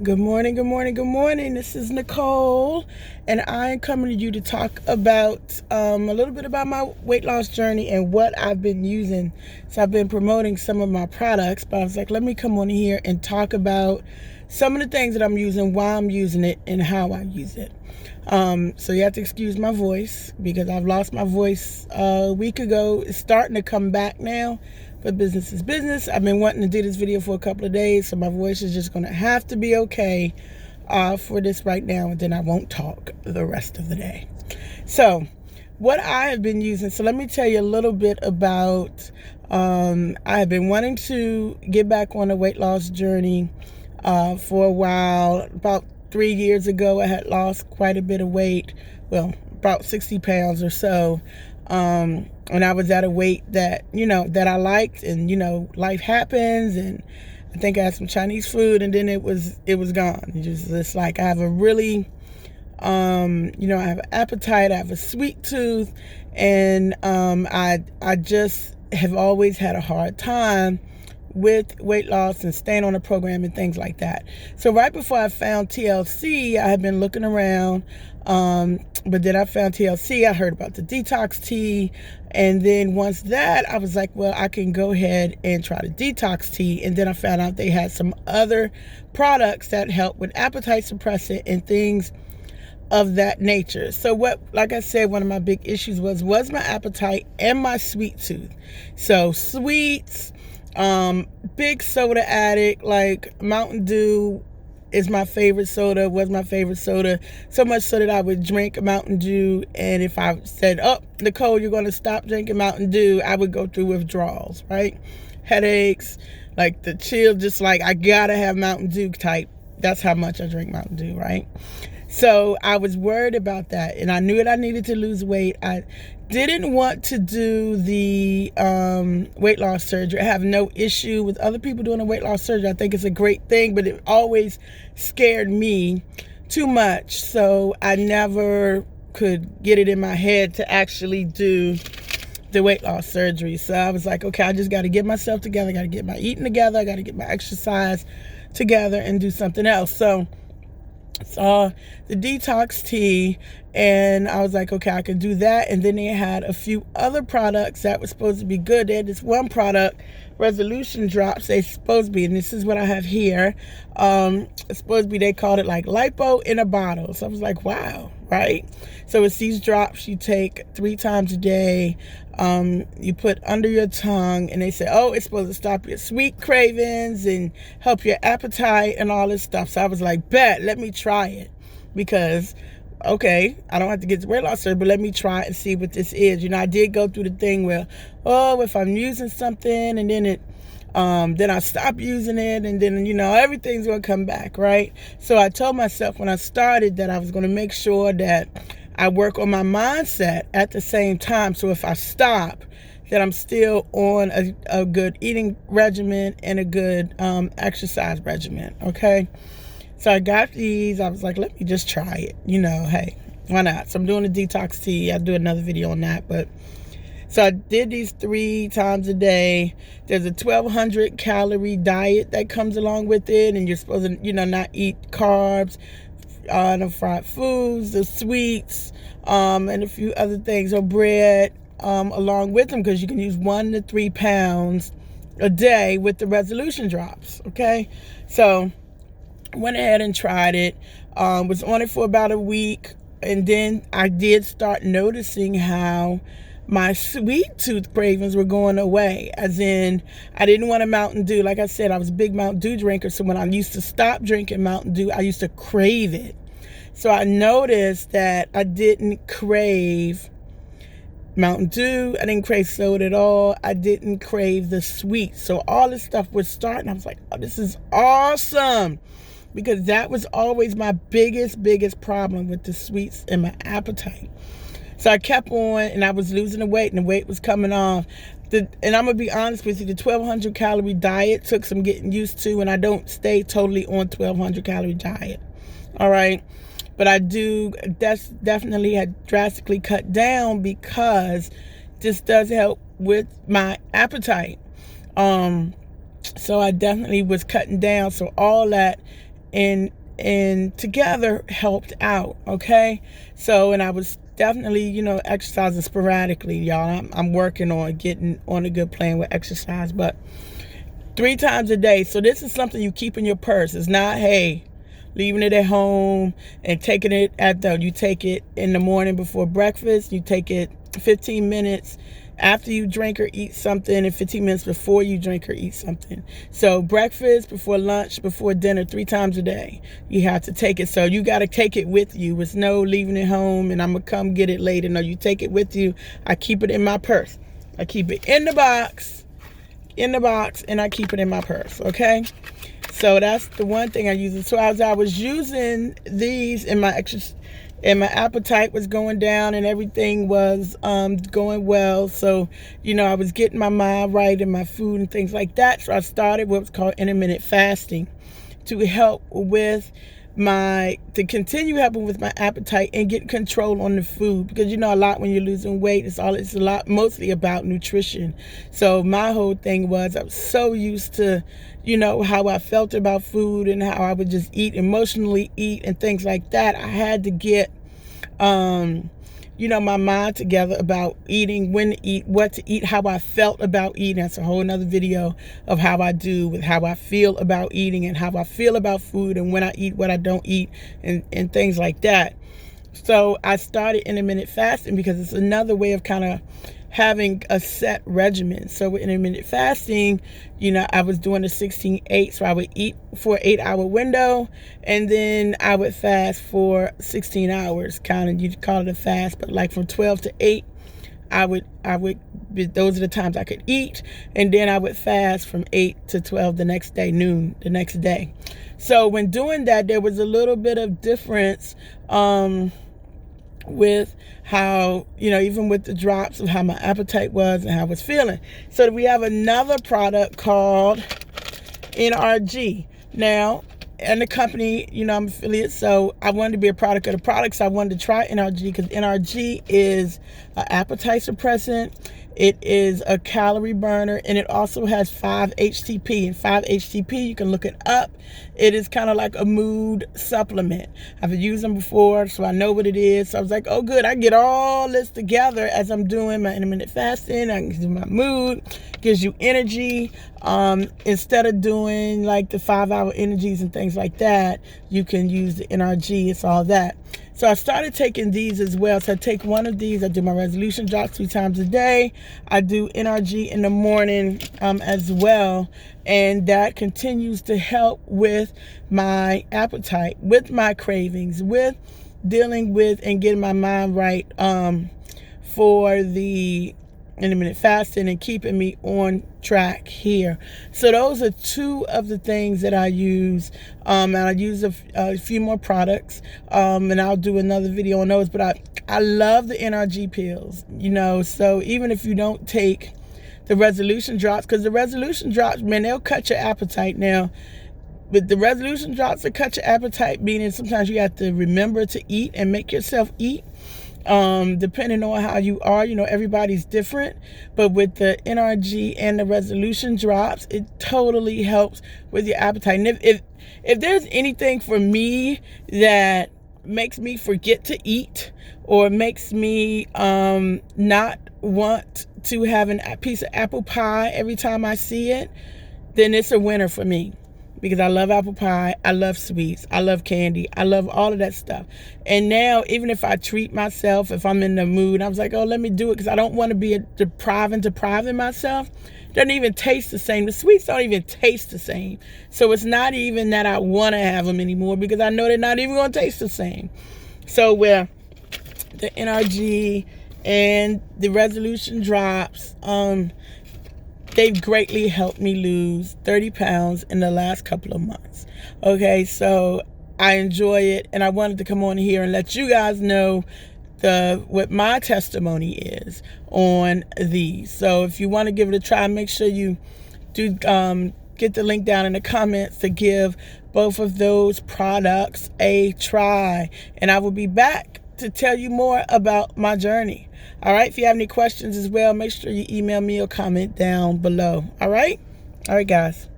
Good morning, good morning, good morning. This is Nicole, and I am coming to you to talk about a little bit about my weight loss journey and what I've been using. So I've been promoting some of my products, but I was like, let me come on here and talk about some of the things that I'm using, why I'm using it, and how I use it. So you have to excuse my voice because I've lost my voice a week ago. It's starting to come back now. But business is business. I've been wanting to do this video for a couple of days, so my voice is just going to have to be okay for this right now, and then I won't talk the rest of the day. So what I have been using, so let me tell you a little bit about, I have been wanting to get back on a weight loss journey for a while. About 3 years ago, I had lost quite a bit of weight, well, about 60 pounds or so. And I was at a weight that, that I liked, and, life happens, and I think I had some Chinese food, and then it was gone. It's like I have a really, I have an appetite, I have a sweet tooth, and I just have always had a hard time with weight loss and staying on a program and things like that. So right before I found TLC, I had been looking around, but then I found TLC. I heard about the detox tea, and then once that, I was like, well, I can go ahead and try the detox tea. And then I found out they had some other products that help with appetite suppressant and things of that nature. So like I said, one of my big issues was my appetite and my sweet tooth. So sweets, big soda addict, like Mountain Dew is my favorite soda, was my favorite soda, so much so that I would drink Mountain Dew, and if I said, oh, Nicole, you're going to stop drinking Mountain Dew, I would go through withdrawals, right? Headaches, like the chill, just like I gotta have Mountain Dew type. That's how much I drink Mountain Dew, right? So I was worried about that, and I knew that I needed to lose weight. I didn't want to do the weight loss surgery. I have no issue with other people doing a weight loss surgery. I think it's a great thing, but it always scared me too much. So I never could get it in my head to actually do the weight loss surgery. So I was like, okay, I just got to get myself together. I got to get my eating together. I got to get my exercise together and do something else. So saw the detox tea, and I was like, okay, I can do that. And then they had a few other products that were supposed to be good. They had this one product, resolution drops, they supposed to be, and this is what I have here. It's supposed to be, they called it like lipo in a bottle. So I was like, wow, right? So it's these drops you take 3 times a day. You put under your tongue, and they say, oh, it's supposed to stop your sweet cravings and help your appetite and all this stuff. So I was like, bet, let me try it, because okay, I don't have to get the weight loss surgery, but let me try it and see what this is. I did go through the thing where, oh, if I'm using something and then then I stop using it, and then, everything's going to come back, right? So I told myself when I started that I was going to make sure that I work on my mindset at the same time. So if I stop, that I'm still on a good eating regimen and a good exercise regimen, okay? So I got these. I was like, let me just try it. Hey, why not? So I'm doing a detox tea. I'll do another video on that. But so I did these 3 times a day. There's a 1,200 calorie diet that comes along with it. And you're supposed to, not eat carbs, no fried foods, the sweets, and a few other things, or bread along with them, because you can use 1 to 3 pounds a day with the resolution drops, okay? So went ahead and tried it, was on it for about a week, and then I did start noticing how my sweet tooth cravings were going away. As in, I didn't want a Mountain Dew. Like I said, I was a big Mountain Dew drinker, so when I used to stop drinking Mountain Dew, I used to crave it. So I noticed that I didn't crave Mountain Dew, I didn't crave soda at all, I didn't crave the sweet. So all this stuff was starting. I was like, oh, this is awesome, because that was always my biggest problem with the sweets and my appetite. So I kept on, and I was losing the weight, and the weight was coming off. And I'm going to be honest with you, the 1,200 calorie diet took some getting used to, and I don't stay totally on 1,200 calorie diet. All right. But I do, that's definitely had drastically cut down, because this does help with my appetite. So I definitely was cutting down. So all that and together helped out. Okay, so, and I was definitely, exercising sporadically, y'all. I'm working on getting on a good plan with exercise, but 3 times a day. So this is something you keep in your purse. It's not, hey, leaving it at home and taking it you take it in the morning before breakfast. You take it 15 minutes after you drink or eat something, and 15 minutes before you drink or eat something. So breakfast, before lunch, before dinner, 3 times a day. You have to take it. So you got to take it with you. It's no leaving it home and I'm going to come get it later. No, you take it with you. I keep it in my purse. I keep it in the box, and I keep it in my purse. Okay. So that's the one thing I use. So as I was using these and my appetite was going down and everything was going well. So, I was getting my mind right and my food and things like that. So I started what's called intermittent fasting to help with to continue helping with my appetite and get control on the food, because a lot when you're losing weight, it's a lot mostly about nutrition. So my whole thing was, I was so used to how I felt about food and how I would just emotionally eat and things like that. I had to get my mind together about eating, when to eat, what to eat, how I felt about eating. That's a whole nother video of how I do with how I feel about eating and how I feel about food and when I eat, what I don't eat, and things like that. So I started intermittent fasting because it's another way of kind of having a set regimen. So with intermittent fasting, I was doing a 16-8. So I would eat for an 8-hour window, and then I would fast for 16 hours. You'd call it a fast, but like from 12 to 8, I would those are the times I could eat, and then I would fast from 8 to 12 the next day, noon the next day. So when doing that, there was a little bit of difference with how, even with the drops, of how my appetite was and how I was feeling. So we have another product called NRG. Now, and the company, I'm affiliate, so I wanted to be a product of the products. I wanted to try NRG because NRG is an appetite suppressant. It is a calorie burner, and it also has 5-HTP. And 5-HTP, you can look it up. It is kind of like a mood supplement. I've used them before, so I know what it is. So I was like, oh, good. I get all this together as I'm doing my intermittent fasting. I can do my mood. Gives you energy. Instead of doing like the 5-hour energies and things like that, you can use the NRG. It's all that. So I started taking these as well. So I take one of these. I do my resolution drops 3 times a day. I do NRG in the morning as well. And that continues to help with my appetite, with my cravings, with dealing with and getting my mind right for the intermittent fasting and keeping me on track here. So those are 2 of the things that I use. And I use a few more products, and I'll do another video on those. But I love the NRG pills, so even if you don't take the resolution drops, because the resolution drops, man, they'll cut your appetite now. But the resolution drops will cut your appetite, meaning sometimes you have to remember to eat and make yourself eat. Depending on how you are, everybody's different, but with the NRG and the resolution drops, it totally helps with your appetite. And if there's anything for me that makes me forget to eat or makes me not want to have a piece of apple pie every time I see it, then it's a winner for me. Because I love apple pie, I love sweets, I love candy, I love all of that stuff. And now, even if I treat myself, if I'm in the mood, I was like, oh, let me do it, because I don't want to be depriving myself. It doesn't even taste the same. The sweets don't even taste the same. So it's not even that I want to have them anymore, because I know they're not even going to taste the same. So where the NRG and the resolution drops, they've greatly helped me lose 30 pounds in the last couple of months. Okay, so I enjoy it, and I wanted to come on here and let you guys know what my testimony is on these. So if you want to give it a try, make sure you do get the link down in the comments to give both of those products a try. And I will be back to tell you more about my journey. All right, if you have any questions as well, make sure you email me or comment down below. All right, guys.